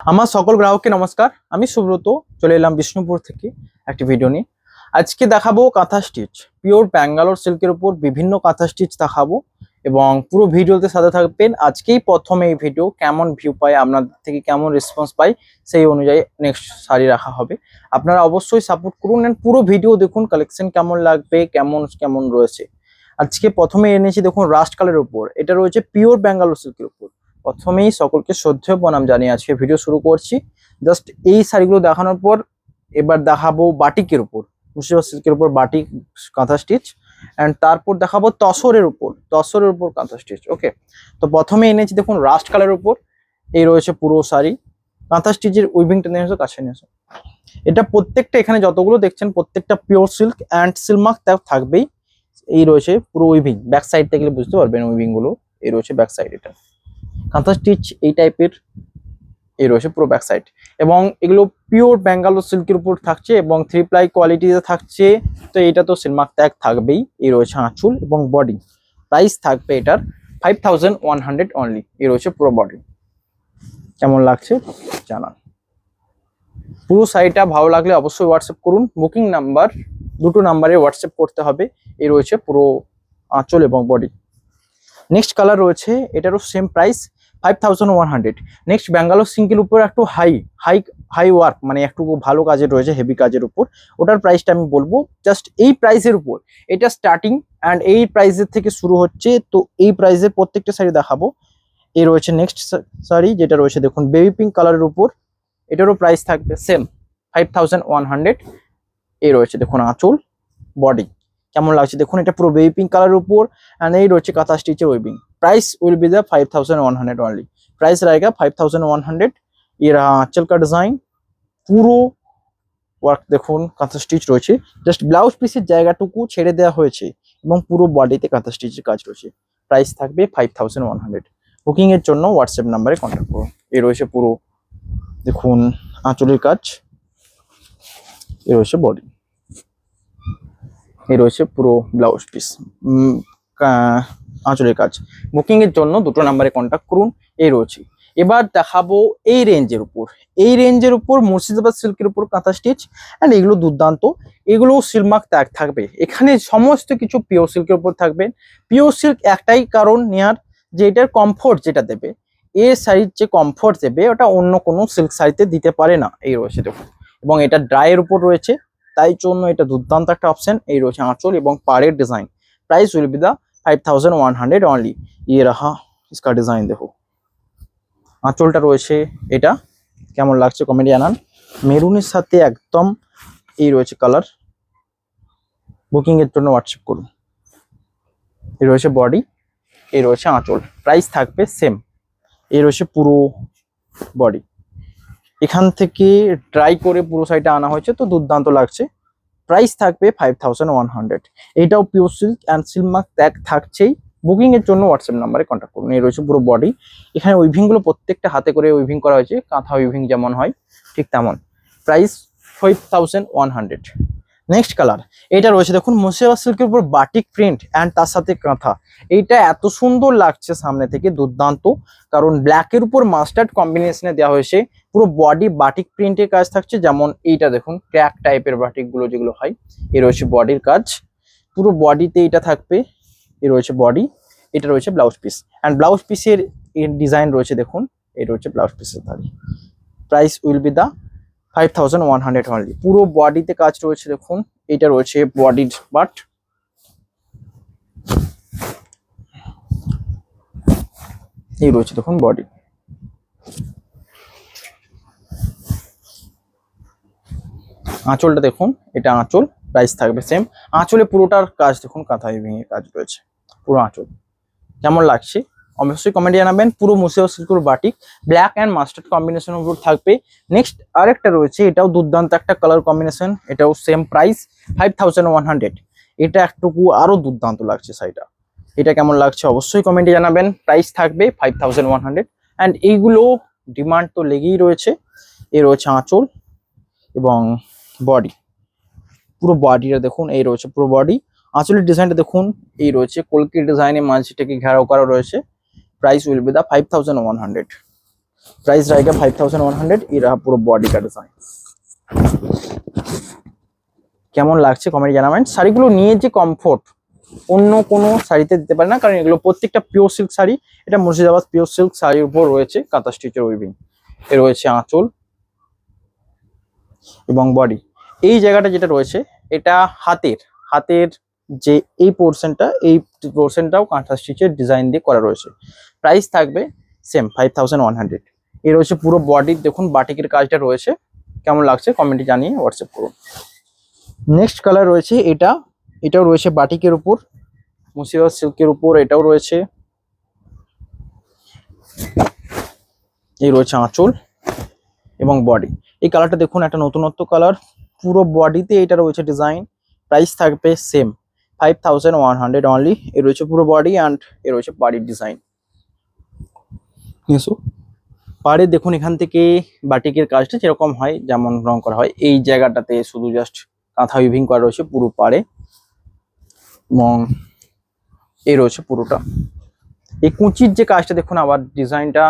আমার সকল গ্রাহককে নমস্কার। আমি সুব্রত চলে এলাম বিষ্ণুপুর থেকে একটি ভিডিও নিয়ে। আজকে দেখাবো কাঁথা স্টিচ, পিওর ব্যাঙ্গালোর সিল্কের উপর বিভিন্ন কাঁথা স্টিচ দেখাবো এবং পুরো ভিডিওতে সাথে থাকবেন। আজকেই প্রথমে এই ভিডিও কেমন ভিউ পাই, আপনাদের থেকে কেমন রেসপন্স পাই, সেই অনুযায়ী নেক্সট শাড়ি রাখা হবে। আপনারা অবশ্যই সাপোর্ট করুন এন্ড পুরো ভিডিও দেখুন, কালেকশন কেমন লাগবে, কেমন কেমন রয়েছে। আজকে প্রথমে এনেছি দেখুন রাস্ট কালারের উপর, এটা রয়েছে পিওর ব্যাঙ্গালোর সিল্কের উপর। প্রথমেই সকলকে শ্রদ্ধেয় প্রণাম জানিয়ে আজকে ভিডিও শুরু করছি। জাস্ট এই শাড়িগুলো দেখানোর পর এবার দেখাবো বাটিকের উপর, মুর্শিদাবাদ সিল্কের উপর বাটিক কাঁথা স্টিচ, অ্যান্ড তারপর দেখাবো তসরের উপর কাঁথা স্টিচ। ওকে, তো প্রথমে এনেছি দেখুন রাস্ট কালারের উপর, এই রয়েছে পুরো শাড়ি। কাঁথা স্টিচের উইভিংটা নিয়ে এসো, কাছে নিয়ে এসো। এটা প্রত্যেকটা এখানে যতগুলো দেখছেন প্রত্যেকটা পিওর সিল্ক অ্যান্ড সিলমার্ক থাকবেই। এই রয়েছে পুরো উইভিং, ব্যাক সাইড থেকে বুঝতে পারবেন উইভিং গুলো। এই রয়েছে ব্যাক সাইড, এটা কাঁথা স্টিচ এই টাইপের। এই রয়েছে পুরো ব্যাক সাইড এবং এগুলো পিওর ব্যাঙ্গালোর সিল্কের উপর থাকছে এবং 3 প্লাই কোয়ালিটিতে থাকছে। তো এটা তো সিলমার্ক ট্যাগ থাকবেই। এই রয়েছে আঁচল এবং বডি। প্রাইস থাকবে এটার 5100 অনলি। এই রয়েছে পুরো বডি। কেমন লাগছে জানান। পুরো শাড়িটা ভালো লাগলে অবশ্যই হোয়াটসঅ্যাপ করুন। বুকিং নাম্বার দুটো নাম্বারে হোয়াটসঅ্যাপ করতে হবে। এই রয়েছে পুরো আঁচল এবং বডি। নেক্সট কালার রয়েছে, এটারও সেম প্রাইস 5100। নেক্সট ব্যাঙ্গালোর সিল্কের উপর একটু হাই ওয়ার্ক, মানে একটু ভালো কাজের রয়েছে, হেভি কাজের উপর। ওটার প্রাইসটা আমি বলবো জাস্ট এই প্রাইসের উপর। এটা স্টার্টিং অ্যান্ড এই প্রাইসের থেকে শুরু হচ্ছে। তো এই প্রাইসের প্রত্যেকটা শাড়ি দেখাবো। এই রয়েছে নেক্সট শাড়ি, যেটা রয়েছে দেখুন বেবি পিঙ্ক কালারের উপর। এটারও প্রাইস থাকবে সেম 5100। এই রয়েছে দেখুন আঁচল, বডি। কেমন লাগছে দেখুন, এটা পুরো বেবি পিঙ্ক কালারের উপর এন্ড এই রয়েছে কাঁথা স্টিচের weaving. Price will be the 5100 only. Price रहेगा 5100। ये रहा आंचल का डिजाइन, পুরো ওয়ার্ক দেখুন কাঁথা স্টিচ রয়েছে। জাস্ট ব্লাউজ পিসের জায়গাটুকু ছেড়ে দেওয়া হয়েছে এবং পুরো বডিতে কাঁথা স্টিচের কাজ রয়েছে। প্রাইস থাকবে 5100। বুকিং এর জন্য হোয়াটসঅ্যাপ নাম্বারে কন্ট্যাক্ট করুন। এই রয়েছে পুরো দেখুন আঁচলের কাজ, এই রয়েছে বডি, এই রয়েছে পুরো ব্লাউজ পিস, আঁচলের কাজ। বুকিং এর জন্য দুটো নাম্বারে কন্ট্যাক্ট করুন। এই রয়েছে। এবার দেখাবো এই রেঞ্জের উপর, এই রেঞ্জের উপর মুর্শিদাবাদ সিল্কের উপর কাঁথা স্টিচ অ্যান্ড এগুলো দুর্দান্ত। এগুলো সিলমার্ক ট্যাগ থাকবে। এখানে সমস্ত কিছু পিওর সিল্কের উপর থাকবে। পিওর সিল্ক একটাই কারণ নেয়ার, যে এটার কমফোর্ট যেটা দেবে, এ শাড়ির যে কমফোর্ট দেবে ওটা অন্য কোনো সিল্ক শাড়িতে দিতে পারে না। এই রয়েছে দেখুন, এবং এটা ড্রাইয়ের উপর রয়েছে, তাই জন্য এটা দুর্দান্ত একটা অপশন। এই রয়েছে আঁচল এবং পাড়ের design. Price will be the 5100 only. ये रहा इसका डिजाइन, देखो আঁচলটা রয়েছে। এটা কেমন লাগছে কমেন্টে জানান। মেরুনের সাথে একদম এই রয়েছে কালার। বুকিং এর জন্য হোয়াটসঅ্যাপ করুন। এই রয়েছে বডি, এই রয়েছে আঁচল। প্রাইস থাকবে সেম। এই রয়েছে পুরো বডি। এখান থেকে ড্রাই করে পুরো সাইডে আনা হয়েছে, তো দুর্দান্ত লাগছে। প্রাইস থাকবে 5100। এটাও pure silk and Silk Mark tag থাকছেই। বুকিং এর জন্য হোয়াটসঅ্যাপ নাম্বারে কন্ট্যাক্ট করুন। এই রয়েছে পুরো বডি। এখানে উইভিং গুলো প্রত্যেকটা হাতে করে উইভিং করা হয়েছে, কাঁথা উইভিং যেমন হয় ঠিক তেমন। প্রাইস 5100। নেক্সট কালার, এটা রয়েছে দেখুন মুর্শিদাবাদ সিল্কের উপর বাটিক প্রিন্ট অ্যান্ড তার সাথে কাঁথা। এইটা এত সুন্দর লাগছে সামনে থেকে, দুর্দান্ত। কারণ ব্ল্যাকের উপর মাস্টার্ড কম্বিনেশনে দেওয়া হয়েছে। পুরো বডি বাটিক প্রিন্টের কাজ থাকছে, যেমন এইটা দেখুন ক্র্যাক টাইপের বাটিক গুলো যেগুলো হয়। এই রয়েছে বডির কাজ, পুরো বডিতে এটা থাকবে। এই রয়েছে বডি, এটা রয়েছে ব্লাউজ পিস অ্যান্ড ব্লাউজ পিসের ডিজাইন রয়েছে দেখুন। এই রয়েছে ব্লাউজ পিসের ধারি। Price will be the 5100 only. পুরো বডিতে কাজ রয়েছে দেখুন। এটা রয়েছে বডির পার্ট। এই রয়েছে দেখুন বডি। আঁচলটা দেখুন, এটা আঁচল। প্রাইস থাকবে সেম। আঁচলে পুরোটার কাজ দেখুন কাঁথা উইভিং এর কাজ রয়েছে পুরো আঁচল। কেমন লাগছে অবশ্যই কমেন্টে জানাবেন। পুরো মুর্শিদাবাদ সিল্কের বাটিক ব্ল্যাক অ্যান্ড মাস্টার্ড কম্বিনেশনের উপর থাকবে। নেক্সট আরেকটা রয়েছে, এটাও দুর্দান্ত একটা কালার কম্বিনেশন। এটাও সেম প্রাইস 5100। এটা একটুকু আরো দুর্দান্ত লাগছে শাড়িটা। এটা কেমন লাগছে অবশ্যই কমেন্টে জানাবেন। প্রাইস থাকবে 5100 অ্যান্ড এইগুলো ডিমান্ড তো লেগেই রয়েছে। এই রয়েছে আঁচল এবং বডি, পুরো বডিটা দেখুন। এই রয়েছে পুরো বডি। আঁচলের ডিজাইনটা দেখুন, এই রয়েছে কলকি ডিজাইনে মাঝটাকে ঘেরাও করা রয়েছে। Price will be the 5100। Price रहेगा 5100। ये रहा পুরো বডি का डिजाइन। কেমন লাগছে কমেন্টে জানাবেন। শাড়িগুলো নিয়ে যে কমফোর্ট অন্য কোনো শাড়িতে দিতে পারে না, কারণ এগুলো প্রত্যেকটা পিওর সিল্ক শাড়ি। এটা মুর্শিদাবাদ পিওর সিল্ক শাড়ির উপর রয়েছে কাঁথা স্টিচের উইভিং। এ রয়েছে আঁচল এবং বডি। এই জায়গাটা যেটা রয়েছে এটা হাতের হাতের যে এই পোর্শনটাও কাঁথা স্টিচের ডিজাইন দিয়ে করা রয়েছে। প্রাইস থাকবে সেম 5100। এ রয়েছে পুরো বডি, দেখুন বাটিকের কাজটা রয়েছে। কেমন লাগছে কমেন্টে জানিয়ে হোয়াটসঅ্যাপ করুন। নেক্সট কালার রয়েছে এটাও রয়েছে বাটিকের উপর, মুর্শিদাবাদ সিল্কের উপর। এটাও রয়েছে, এই রয়েছে আঁচল এবং বডি। এই কালারটা দেখুন, একটা নতুনত্ব কালার। পুরো বডিতে এটা রয়েছে ডিজাইন। প্রাইস থাকবে সেম 5100 অনলি। এ রয়েছে পুরো বডি অ্যান্ড এ রয়েছে বাড়ির ডিজাইন। পাড়ে দেখুন এখান থেকে বাটিকের কাজটা যেরকম হয়, যেমন রং করা হয়, এই জায়গাটাতে শুধু জাস্ট কাঁথা উইভিং করা রয়েছে পুরো পাড়ে এবং এই রয়েছে পুরোটা। এই কুঁচির যে কাজটা দেখুন, আবার ডিজাইনটা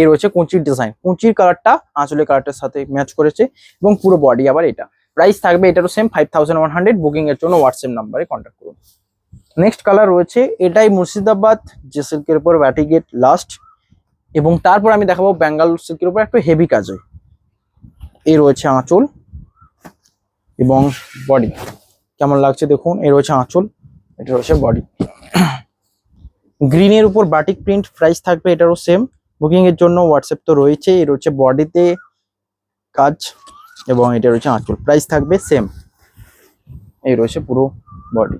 এই রয়েছে কুঁচির ডিজাইন। কুঁচির কালারটা আঁচলের কালারটার সাথে ম্যাচ করেছে এবং পুরো বডি আবার এটা। প্রাইস থাকবে এটারও সেম 5100। বুকিং এর জন্য হোয়াটসঅ্যাপ নাম্বারে কন্ট্যাক্ট করুন। নেক্সট কালার রয়েছে, এটাই মুর্শিদাবাদ যে সিল্কের উপর বাটিকের লাস্ট, এবং তারপর আমি দেখাবো ব্যাঙ্গালোর সিল্কের উপর একটু হেভি কাজে। এই রয়েছে আঁচল এবং বডি। কেমন লাগছে দেখুন, এই রয়েছে আঁচল, এটা রয়েছে বডি। গ্রিনের উপর বাটিক প্রিন্ট। প্রাইস থাকবে এটারও সেম। বুকিং এর জন্য হোয়াটসঅ্যাপ তো রয়েছে। এই রয়েছে বডিতে কাজ এবং এটা রয়েছে আঁচল। প্রাইস থাকবে সেম। এই রয়েছে পুরো বডি।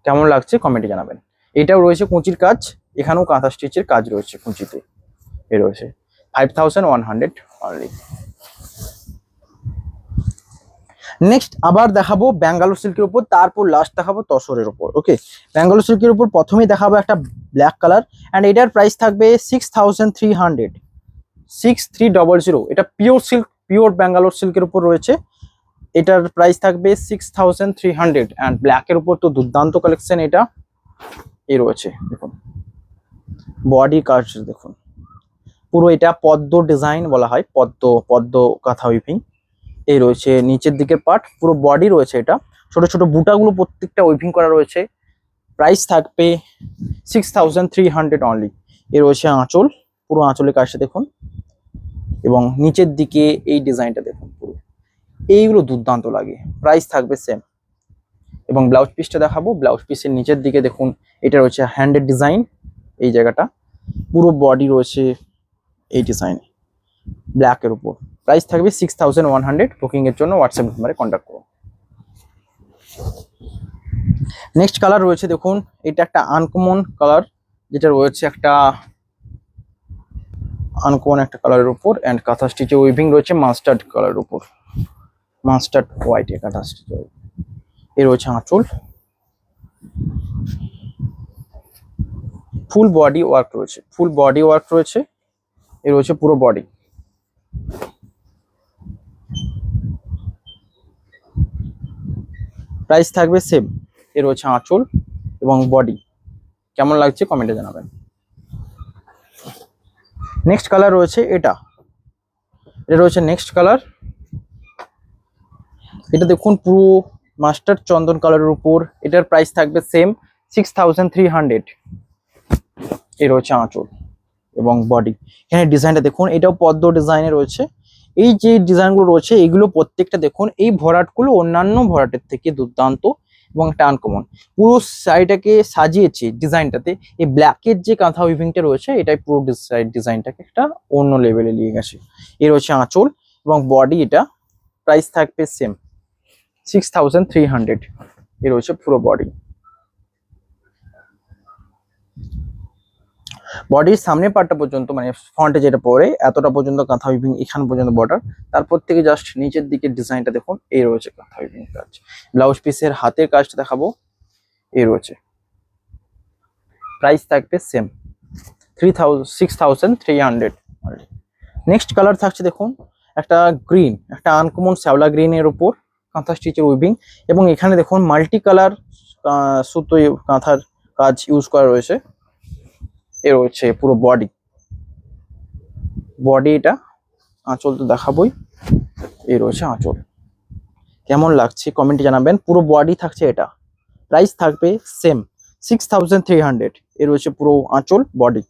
কেমন লাগছে কমেন্টে জানাবেন। এটাও রয়েছে কুঁচির কাজ, এখানেও কাঁথা স্টিচের কাজ রয়েছে কুঁচিতে। এই রয়েছে 5100 অনলি। নেক্সট আবার দেখাবো ব্যাঙ্গালোর সিল্কের উপর, তারপর লাস্ট দেখাবো তসরের উপর। ওকে, ব্যাঙ্গালোর সিল্কের উপর প্রথমেই দেখাবো একটা ব্ল্যাক কালার অ্যান্ড এটার প্রাইস থাকবে 6300। 6300। এটা পিওর সিল্ক, পিওর ব্যাঙ্গালোর সিল্কের উপর রয়েছে। এটার প্রাইস থাকবে 6300 অ্যান্ড ব্ল্যাকের উপর তো দুর্দান্ত কালেকশন এটা। এই রয়েছে দেখুন বডি কাজ দেখুন, পুরো এটা পদ্ম ডিজাইন বলা হয়, পদ্ম কাঁথা উইভিং। এই রয়েছে নিচের দিকের পার্ট, পুরো বডি রয়েছে এটা। ছোট ছোট বুটাগুলো প্রত্যেকটা উইভিং করা রয়েছে। প্রাইস থাকবে 6300 অনলি। এ রয়েছে আঁচল, পুরো আঁচলের কাজটা দেখুন এবং নিচের দিকে এই ডিজাইনটা দেখুন, পুরো এইগুলো দুর্দান্ত লাগে। প্রাইস থাকবে সেম। এবং ব্লাউজ পিসটা দেখাবো। ব্লাউজ পিসের নিচের দিকে দেখুন, এটা রয়েছে হ্যান্ডের ডিজাইন। এই জায়গাটা পুরো বডি রয়েছে এই ডিজাইন ব্ল্যাকের উপর। প্রাইস থাকবে 6100। বুকিং এর জন্য হোয়াটসঅ্যাপ নাম্বারে কন্ট্যাক্ট করুন। নেক্সট কালার রয়েছে দেখুন, এটা একটা আনকমন কালার, যেটা রয়েছে একটা আনকমন একটা কালারের উপর এন্ড কাঁথা স্টিচে উইভিং রয়েছে মাস্টার্ড কালারের উপর, মাস্টার্ড হোয়াইট এ কাঁথা স্টিচ। এ রয়েছে আঁচল, ফুল বডি ওয়ার্ক রয়েছে, ফুল বডি ওয়ার্ক রয়েছে। এ রয়েছে পুরো বডি। প্রাইস থাকবে সেম। এ রয়েছে আঁচল এবং বডি। কেমন লাগছে কমেন্টে জানাবেন। নেক্সট কালার রয়েছে এটা রয়েছে নেক্সট কালার। এটা দেখুন পুরো মাস্টার্ড চন্দন কালারের উপর। এটার প্রাইস থাকবে সেম 6300। এ রয়েছে আঁচল এবং বডি। এখানে ডিজাইনটা দেখুন, এটাও পদ্ম ডিজাইনে রয়েছে। এই যে ডিজাইনগুলো রয়েছে এগুলো প্রত্যেকটা দেখুন, এই ভরাটগুলো অন্যান্য ভরাটের থেকে দুর্দান্ত এবং একটা আনকমন। পুরো শাড়িটাকে সাজিয়েছে ডিজাইনটাতে। এই ব্ল্যাকের যে কাঁথা উইভিংটা রয়েছে, এটাই পুরো ডিজাইনটাকে একটা অন্য লেভেলে নিয়ে গেছে। এ রয়েছে আঁচল এবং বডি। এটা প্রাইস থাকবে সেম 6300। এ রয়েছে পুরো বডি। বডির সামনে পার্টটা পর্যন্ত, মানে ফ্রন্টে যেটা পরে এতটা পর্যন্ত কাঁথা উইভিং, এখান পর্যন্ত বর্ডার। তারপর থেকে জাস্ট নিচের দিকে ডিজাইনটা দেখুন, এই রয়েছে কাঁথা উইভিং কাজ। ব্লাউজ পিসের হাতের কাজটা দেখাবো। এই রয়েছে। প্রাইস থাকবে সেম 6300। নেক্সট কালার থাকছে দেখুন, একটা গ্রিন, একটা আনকমন শ্যাওলা গ্রিনের উপর কাঁথা স্টিচের উইভিং এবং এখানে দেখুন মাল্টি কালার সুতো কাঁথার কাজ ইউজ করা রয়েছে। এ রয়েছে পুরো বডি। বডি এটা, আঁচল তো দেখাবোই। এই রয়েছে আঁচল, কেমন লাগছে কমেন্টে জানাবেন। পুরো বডি থাকছে এটা, প্রাইস থাকবে সেম 6300। এর রয়েছে পুরো আঁচল, বডি,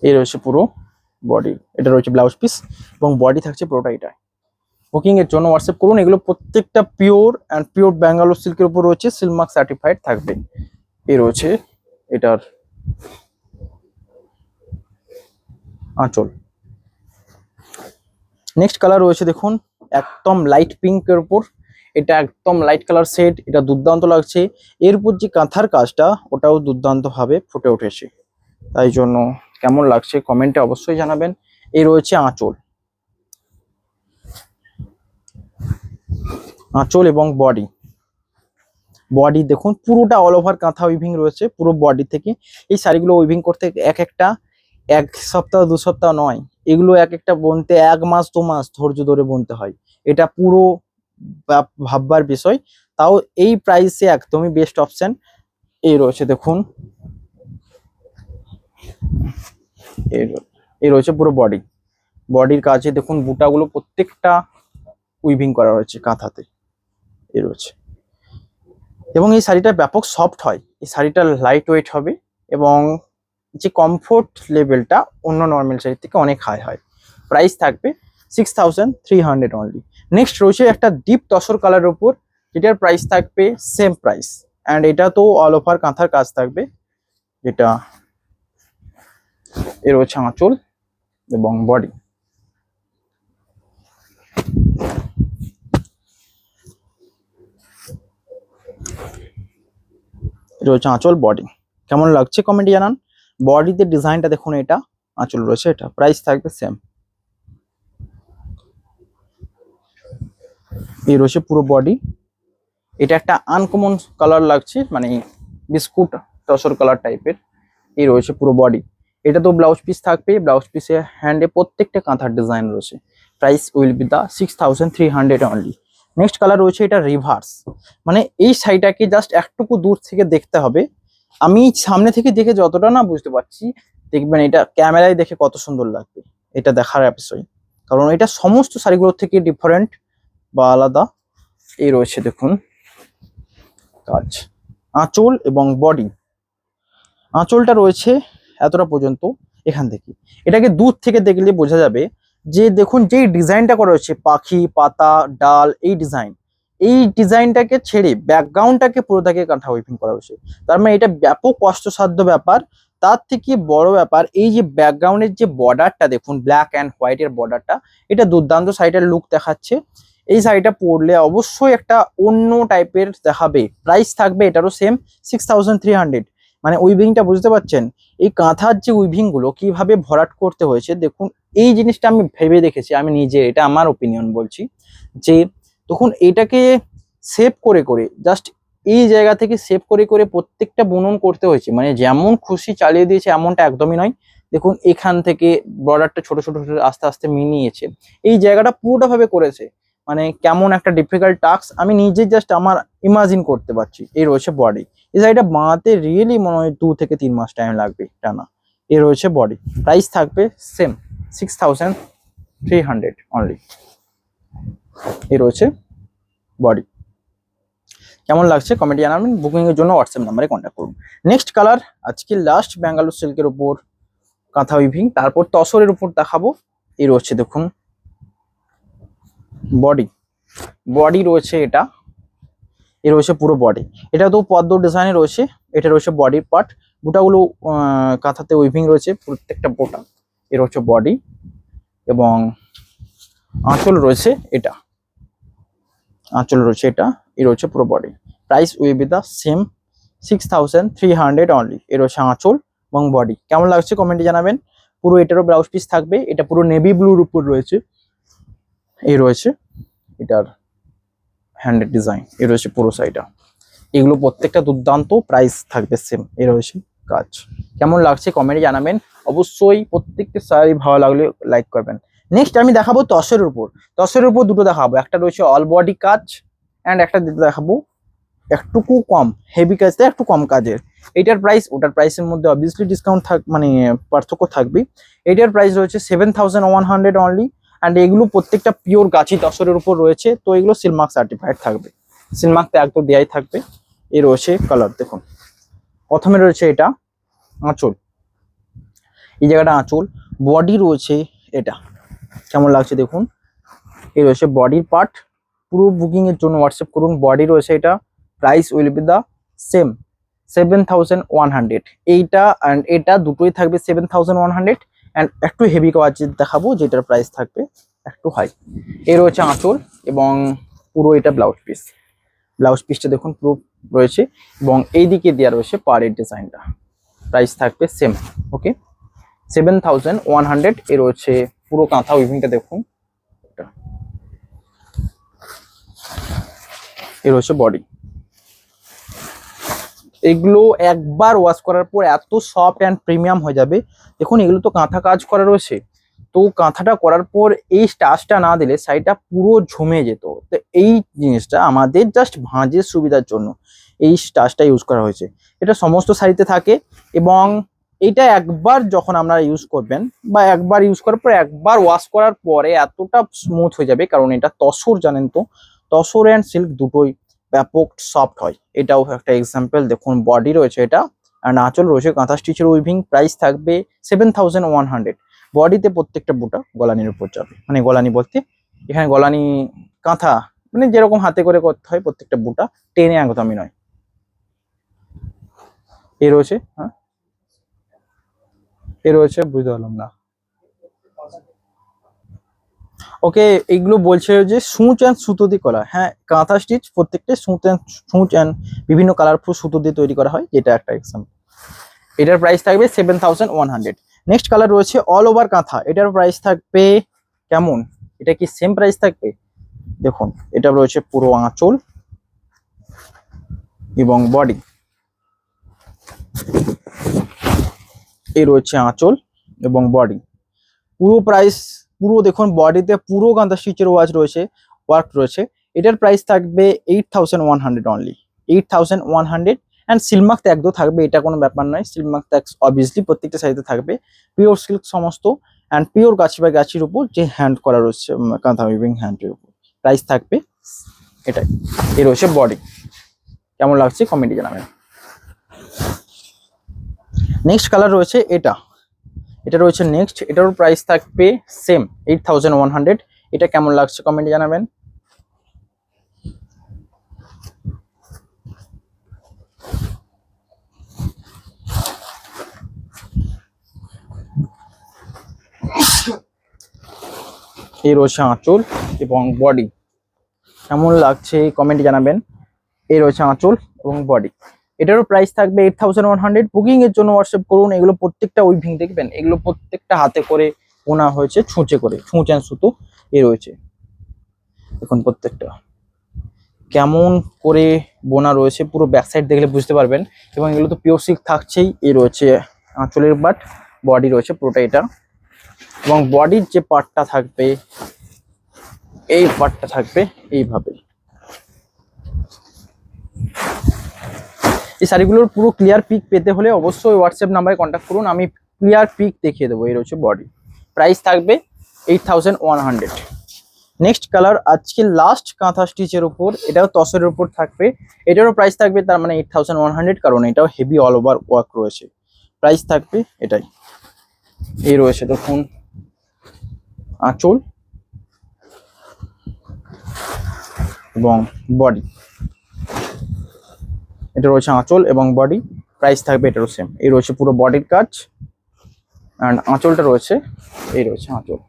এই রয়েছে পুরো বডি। এটা রয়েছে ব্লাউজ পিস এবং বডি থাকছে পুরোটা এটা। বুকিং এর জন্য হোয়াটসঅ্যাপ করুন। এগুলো প্রত্যেকটা পিওর অ্যান্ড পিওর ব্যাঙ্গালোর সিল্কের উপর রয়েছে, সিলমার্ক সার্টিফাইড থাকবে। এই রয়েছে এটার আঁচল। নেক্সট কালার রয়েছে দেখুন, একদম লাইট পিঙ্কের উপর, এটা একদম লাইট কালার সেট, এটা দুর্দান্ত লাগছে। এর উপর যে কাঁথার কাজটা ওটাও দুর্দান্ত ভাবে ফুটে উঠেছে, তাই জন্য কেমন লাগছে কমেন্টে অবশ্যই জানাবেন। এই রয়েছে আঁচল, আঁচল এবং বডি। বডি দেখুন পুরোটা অল ওভার কাঁথা উইভিং রয়েছে পুরো বডি থেকে। এই শাড়িগুলো উইভিং করতে এক সপ্তাহ 2 সপ্তাহ নয়, এগুলো এক একটা বুনতে 1 মাস 2 মাস ধৈর্য ধরে বুনতে হয়। এটা পুরো ভাববার বিষয়। তাও এই প্রাইসে একদমই বেস্ট অপশন। এই রয়েছে দেখুন, এই রয়েছে পুরো বডি। বডির কাজে দেখুন বুটাগুলো প্রত্যেকটা উইভিং করা হয়েছে কাঁথাতে। এই রয়েছে, এবং এই শাড়িটা ব্যাপক সফট হয়, এই শাড়িটা লাইট ওয়েট হবে এবং যে কমফোর্ট লেভেলটা অন্য নর্মাল শাড়ির থেকে অনেক হাই হয়। প্রাইস থাকবে 6300 অনলি। নেক্সট রয়েছে একটা ডিপ তসর কালারের উপর, যেটার প্রাইস থাকবে সেম প্রাইস, অ্যান্ড এটা তো অল ওভার কাঁথার কাজ থাকবে। যেটা এর রয়েছে আঁচল এবং বডি। রয়েছে আঁচল, বডি, কেমন লাগছে কমেন্টে জানান। বডিতে ডিজাইনটা দেখুন, এটা আঁচল রয়েছে, এটা প্রাইস থাকবে সেম। এই রয়েছে পুরো বডি, এটা একটা আনকমন কালার লাগছে, মানে বিস্কুট তসর কালার টাইপের। এই রয়েছে পুরো বডি। এটা তো ব্লাউজ পিস থাকবে, ব্লাউজ পিসে হ্যান্ডে প্রত্যেকটা কাঁথার ডিজাইন রয়েছে। Price will be the 6300 only. Next colour রয়েছে এটা রিভার্স, মানে এই শাড়িটাকে জাস্ট একটুকু দূর থেকে দেখতে হবে। আমি সামনে থেকে দেখে যতটা না বুঝতে পারছি, দেখবেন এটা ক্যামেরায় দেখে কত সুন্দর লাগবে, এটা দেখার বিষয়। কারণ এটা সমস্ত শাড়িগুলোর থেকে ডিফারেন্ট বা আলাদা। এই রয়েছে দেখুন কাজ, আঁচল এবং বডি। আঁচলটা রয়েছে এতটা পর্যন্ত, এখান থেকে এটাকে দূর থেকে দেখলে বোঝা যাবে যে দেখুন যেই ডিজাইনটা করা হয়েছে, পাখি, পাতা, ডাল, এই ডিজাইনটাকে ছেড়ে ব্যাকগ্রাউন্ডটাকে পুরোটাকে কাঁথা উইভিং করা হয়েছে। তার মানে এটা ব্যাপক কষ্টসাধ্য ব্যাপার। তার থেকে বড় ব্যাপার এই যে ব্যাকগ্রাউন্ডের যে বর্ডারটা দেখুন, ব্ল্যাক অ্যান্ড হোয়াইটের বর্ডারটা, এটা দুর্দান্ত শাড়িটার লুক দেখাচ্ছে। এই শাড়িটা পরলে অবশ্যই একটা অন্য টাইপের দেখাবে। প্রাইস থাকবে এটারও সেম 6300। মানে উইভিংটা বুঝতে পারছেন, এই কাঁথার যে উইভিং গুলো কিভাবে ভরাট করতে হয়েছে দেখুন। এই জিনিসটা আমি ভেবে দেখেছি, আমি নিজে, এটা আমার ওপিনিয়ন বলছি, যে তখন এটাকে সেভ করে করে জাস্ট এই জায়গা থেকে সেভ করে করে প্রত্যেকটা বুনন করতে হয়েছে। মানে যেমন খুশি চালিয়ে দিয়েছে এমনটা একদমই নয়। দেখুন এখান থেকে বর্ডারটা ছোট ছোট ছোট আস্তে আস্তে মিনিয়েছে, এই জায়গাটা পুরোটা ভাবে করেছে। মানে কেমন একটা ডিফিকাল্ট টাস্ক আমি নিজে জাস্ট আমার ইমাজিন করতে পারছি। এই রয়েছে বডি, এই শাড়িটা বানাতে রিয়েলি মনে হয় 2 থেকে 3 মাস টাইম লাগবে টানা। এ রয়েছে বডি, প্রাইস থাকবে সেম 6300 অনলি। এ রয়েছে বডি, কেমন লাগছে কমেন্টে জানাবেন। বুকিং এর জন্য হোয়াটসঅ্যাপ নাম্বারে কন্ট্যাক্ট করুন। নেক্সট কালার, আজকে লাস্ট ব্যাঙ্গালোর সিল্কের উপর কাঁথা উইভিং, তারপর তসরের উপর দেখাবো। এই রয়েছে দেখুন বডি, বডি রয়েছে এটা, এ রয়েছে পুরো বডি। এটা তো পদ্ম ডিজাইনে রয়েছে, এটা রয়েছে বডির পার্ট। বুটাগুলো কাঁথাতে উইভিং রয়েছে প্রত্যেকটা বোটা। এ রয়েছে বডি এবং আঁচল রয়েছে এটা, আঁচল রয়েছে এটা। এ রয়েছে পুরো body. Price will be the same 6300 only. এ রয়েছে আঁচল এবং বডি, কেমন লাগছে কমেন্টে জানাবেন। পুরো এটারও ব্লাউজ পিস থাকবে, এটা পুরো নেভি ব্লুর উপর রয়েছে। এই রয়েছে এটার হ্যান্ডের ডিজাইন, এ রয়েছে পুরো সাইডটা। এগুলো প্রত্যেকটা দুর্দান্ত, প্রাইস থাকবে সেম। এ রয়েছে কাজ, কেমন লাগছে কমেন্টে জানাবেন। অবশ্যই প্রত্যেকটা শাড়ি ভালো লাগলে লাইক করবেন। নেক্সট আমি দেখাবো তসরের উপর। তসরের উপর দুটো দেখাবো, একটা রয়েছে অল বডি কাজ অ্যান্ড একটা দেখাবো একটুকু কম, হেভি কাজ থেকে একটু কম কাজের। এইটার প্রাইস ওটার প্রাইসের মধ্যে অবভিয়াসলি ডিসকাউন্ট মানে পার্থক্য থাকবে। এইটার প্রাইস রয়েছে 7100 অনলি। অ্যান্ড এগুলো প্রত্যেকটা পিওর গাছি তসরের উপর রয়েছে, তো এগুলো সিলমার্ক সার্টিফাইড থাকবে, সিলমার্ক ট্যাগ তো দেয়াই থাকবে। এর রয়েছে কালার দেখুন, প্রথমে রয়েছে এটা আঁচল, এই জায়গাটা আঁচল। বডি রয়েছে এটা, কেমন লাগছে দেখুন। এই রয়েছে বডির পার্ট, পুরো বুকিং এর জন্য হোয়াটসঅ্যাপ করুন। বডি রয়েছে এটা, price will be the same 7100। এইটা অ্যান্ড এটা দুটোই থাকবে 7100। অ্যান্ড একটু হেভি কাজ দেখাবো যেটার প্রাইস থাকবে একটু হাই। এই রয়েছে আঁচল এবং পুরো এটা ব্লাউজ পিস। ব্লাউজ পিসটা দেখুন পুরো রয়েছে এবং এই দিকে দেওয়া রয়েছে পাড়ের ডিজাইনটা। প্রাইস থাকবে সেম, ওকে 7100। এ রয়েছে পুরো কাঁথা উইভিংটা দেখুন, এ রয়েছে বডি। এগুলো একবার ওয়াশ করার পর এত সফট অ্যান্ড প্রিমিয়াম হয়ে যাবে। দেখুন এগুলো তো কাঁথা কাজ করা রয়েছে, তো কাঁথাটা করার পর এই স্টাচটা না দিলে শাড়িটা পুরো ঝুমে যেত। তো এই জিনিসটা আমাদের জাস্ট ভাঁজের সুবিধার জন্য এই স্টাচটা ইউজ করা হয়েছে। এটা সমস্ত শাড়িতে থাকে এবং এটা একবার যখন আমরা ইউজ করবেন বা একবার ইউজ করার পর একবার ওয়াশ করার পরে এতটা স্মুথ হয়ে যাবে, কারণ এটা তসর, জানেন তো তসর অ্যান্ড সিল্ক দুটোই ব্যাপক সফট হয়। এটাও একটা এক্সাম্পল দেখুন। বডি রয়েছে এটা আর আঁচল রয়েছে কাঁথা স্টিচের উইভিং। প্রাইস থাকবে 7100। বডিতে প্রত্যেকটা বুটা গলানির উপর যাবে, মানে গলানি বলতে এখানে গলানি কাঁথা মানে যেরকম হাতে করে করতে হয়, প্রত্যেকটা বুটা টেনে একদমই নয়। এ রয়েছে, হ্যাঁ এ রয়েছে, বুঝতে পারলাম না। ওকে, এইগুলো বলছে যে সূচ অ্যান্ড সুতো দিয়ে করা। হ্যাঁ, কাঁথা স্টিচ প্রত্যেকটা সূচ অ্যান্ড বিভিন্ন কালারফুল সুতো দিয়ে তৈরি করা হয়, যেটা একটা এক্সাম্পল। এটার প্রাইস থাকবে 7100। নেক্সট কালার রয়েছে অল ওভার কাঁথা। এটার প্রাইস থাকবে কেমন, এটা কি সেম প্রাইস থাকবে? দেখুন এটা রয়েছে পুরো আঁচল এবং বডি। এই রয়েছে আঁচল এবং বডি, পুরো প্রাইস পুরো দেখুন। বডিতে পুরো কাঁথা স্টিচের ওয়ার্ক রয়েছে। এটার প্রাইস থাকবে 8100 অনলি, 8100। অ্যান্ড সিলমার্ক ট্যাগ তো থাকবে, এটা কোনো ব্যাপার নয়। সিলমার্ক ট্যাগ অবভিয়াসলি প্রত্যেকটা সাইজে থাকবে। পিওর সিল্ক সমস্ত অ্যান্ড পিওর গাছি বা গাছির উপর যে হ্যান্ড করা রয়েছে কাঁথা উইভিং হ্যান্ডের উপর। প্রাইস থাকবে এটাই। এ রয়েছে বডি, কেমন লাগছে কমেন্টে জানাবেন। নেক্সট কালার রয়েছে এটা, এটা রয়েছে নেক্সট। এটারও প্রাইস থাকবে সেম 8100। এটা কেমন লাগছে কমেন্টে জানাবেন। এই রয়েছে আঁচল এবং বডি, কেমন লাগছে কমেন্টে জানাবেন। এই রয়েছে আঁচল এবং বডি। এটারও প্রাইস থাকবে 8100। বুকিং এর জন্য হোয়াটসঅ্যাপ করুন। এগুলো প্রত্যেকটা উইভিং দেখবেন, এগুলো প্রত্যেকটা হাতে করে বোনা হয়েছে, ছুঁচে করে, ছুঁচ অ্যান্ড সুতো। এ রয়েছে দেখুন প্রত্যেকটা কেমন করে বোনা রয়েছে, পুরো ব্যাক সাইড দেখলে বুঝতে পারবেন। এবং এগুলো তো পিওর সিল্ক থাকছেই। এ রয়েছে আঁচলের পার্ট, বডি রয়েছে পুরোটা এটা। এবং বডির যে পার্টটা থাকবে, এই পার্টটা থাকবে এইভাবে। এই শাড়িগুলোর পুরো ক্লিয়ার পিক পেতে হলে অবশ্যই হোয়াটসঅ্যাপ নাম্বারে কন্ট্যাক্ট করুন, আমি ক্লিয়ার পিক দেখিয়ে দেবো। এই রয়েছে বডি, প্রাইস থাকবে 8100। নেক্সট কালার আজকে লাস্ট কাঁথা স্টিচের উপর, এটাও তসরের উপর থাকবে। এটারও প্রাইস থাকবে তার মানে 8100, কারণ এটাও হেভি অল ওভার ওয়ার্ক রয়েছে। প্রাইস থাকবে এটাই। এই রয়েছে দেখুন আঁচল এবং বডি। এটা রয়েছে আঁচল এবং বডি, প্রাইস থাকবে এটারও সেম। এই রয়েছে পুরো বডির কাজ অ্যান্ড আঁচলটা রয়েছে, এই রয়েছে আঁচল।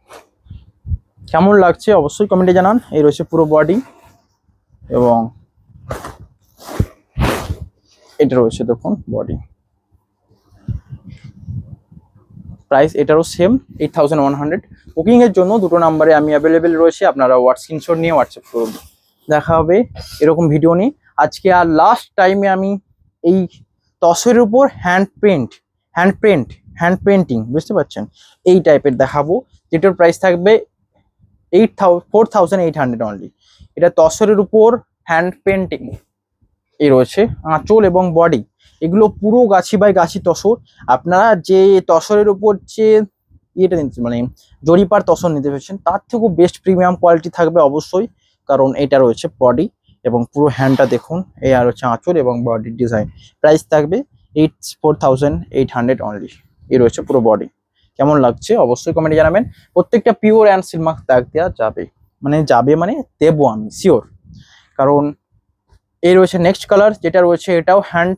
কেমন লাগছে অবশ্যই কমেন্টে জানান। এই রয়েছে পুরো বডি এবং এটা রয়েছে দেখুন বডি। প্রাইস এটারও সেম 8100। বুকিং এর জন্য দুটো নাম্বারে আমি অ্যাভেলেবেল রয়েছে, আপনারা স্ক্রিনশট নিয়ে হোয়াটসঅ্যাপ করুন। দেখা হবে এরকম ভিডিও নিয়ে। আজকে আর লাস্ট টাইমে আমি এই তসরের উপর হ্যান্ড পেন্টিং বুঝতে পারছেন, এই টাইপের দেখাবো, যেটার প্রাইস থাকবে 4800 অনলি। এটা তসরের উপর হ্যান্ড পেন্টিং, এই রয়েছে আঁচল এবং বডি, এগুলো পুরো গাছি বাই গাছি তসর। আপনারা যে তসরের উপর যে ইয়েটা নিতে মানে জরিপার তসর নিতে পেরেছেন তার থেকেও বেস্ট প্রিমিয়াম কোয়ালিটি থাকবে অবশ্যই, কারণ এটা রয়েছে বডি এবং পুরো হ্যান্ডটা দেখুন। এই আর হচ্ছে আঁচল এবং বডির ডিজাইন। প্রাইস থাকবে 4,800 অনলি। এই রয়েছে পুরো বডি। কেমন লাগছে অবশ্যই কমেন্টে জানাবেন। প্রত্যেকটা পিওর অ্যান্ড সিলমার্ক ট্যাগ দেওয়া যাবে, মানে দেবো আমি শিওর। কারণ এই রয়েছে নেক্সট কালার যেটা রয়েছে, এটাও হ্যান্ড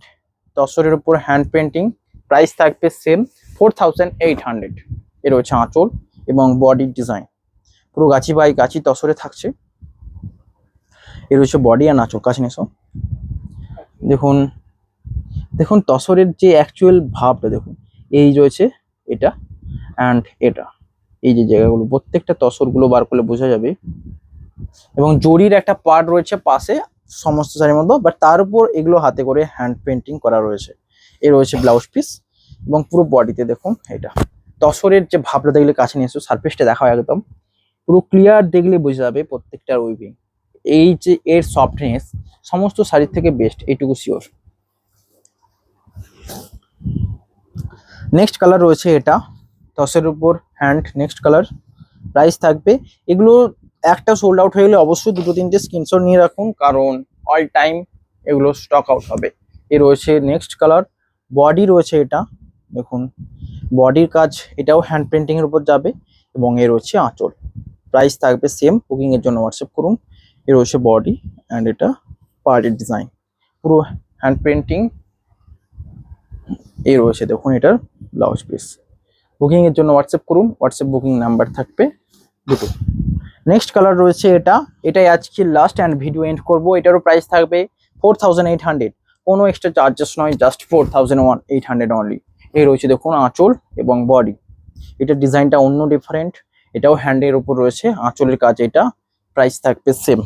তসরের উপর হ্যান্ড পেন্টিং। প্রাইস থাকবে সেম 4,800। এ রয়েছে আঁচল এবং বডির ডিজাইন, পুরো গাছি বাই গাছি তসরে থাকছে। এ রয়েছে বডি আর আঁচল। কাছে নেছো দেখুন, দেখুন তসরের যে অ্যাকচুয়াল ভাবটা দেখুন। এই রয়েছে এটা অ্যান্ড এটা, এই যে জায়গাগুলো প্রত্যেকটা তসরগুলো বার করলে বোঝা যাবে। এবং জরির একটা পার্ট রয়েছে পাশে সমস্ত শাড়ির মধ্যে, বাট তার উপর এগুলো হাতে করে হ্যান্ড পেন্টিং করা রয়েছে। এ রয়েছে ব্লাউজ পিস এবং পুরো বডিতে দেখুন এটা তসরের যে ভাবটা দেখলে কাছে নিয়ে এসো, সারফেসটা দেখা হয় একদম পুরো ক্লিয়ার, দেখলে বোঝা যাবে প্রত্যেকটার উইভিং। এই যে এর সফটনেস সমস্ত শাড়ির থেকে বেস্ট, এইটুকু শিওর। নেক্সট কালার রয়েছে এটা তসরের উপর হ্যান্ড নেক্সট কালার। প্রাইস থাকবে, এগুলো একটা সোল্ড আউট হয়ে গেলে অবশ্যই দুটো তিনটে স্ক্রিনশট নিয়ে রাখুন, কারণ অল টাইম এগুলো স্টক আউট হবে। এ রয়েছে নেক্সট কালার। বডি রয়েছে এটা দেখুন, বডির কাজ এটাও হ্যান্ড পেন্টিং এর উপর যাবে এবং এ রয়েছে আঁচল। প্রাইস থাকবে সেম, বুকিং এর জন্য হোয়াটসঅ্যাপ করুন। এ রয়েছে বডি অ্যান্ড এটা পার্টের ডিজাইন, পুরো হ্যান্ড পেন্টিং। এই রয়েছে দেখুন এটার ব্লাউজ পিস। বুকিং এর জন্য হোয়াটসঅ্যাপ করুন, হোয়াটসঅ্যাপ বুকিং নাম্বার থাকবে দুটো। নেক্সট কালার রয়েছে এটাই আজকে লাস্ট অ্যান্ড ভিডিও এন্ড করবো। এটারও প্রাইস থাকবে 4,800, কোনো এক্সট্রা চার্জেস নয়, জাস্ট 4,800 অনলি। এই রয়েছে দেখুন আঁচল এবং বডি, এটার ডিজাইনটা অন্য ডিফারেন্ট, এটাও হ্যান্ডের উপর রয়েছে আঁচলের কাজ। এটা প্রাইস থাকবে সেম।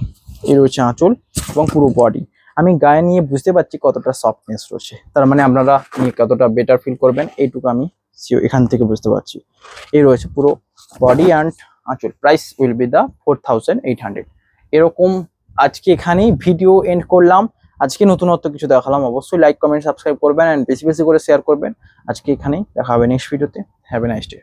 এই রয়েছে আঁচল এবং পুরো বডি। আমি গায়ে নিয়ে বুঝতে পারছি কতটা সফটনেস রয়েছে, তার মানে আপনারা নিয়ে কতটা বেটার ফিল করবেন এইটুকু আমি এখান থেকে বুঝতে পারছি। এই রয়েছে পুরো বডি অ্যান্ড আঁচল। প্রাইস উইল বি দা 4,800। এরকম আজকে এখানেই ভিডিও এন্ড করলাম। আজকে নতুনত্ব কিছু দেখালাম, অবশ্যই লাইক কমেন্ট সাবস্ক্রাইব করবেন অ্যান্ড বেশি বেশি করে শেয়ার করবেন। আজকে এখানেই দেখা হবে নেক্সট ভিডিওতে। Have a nice day.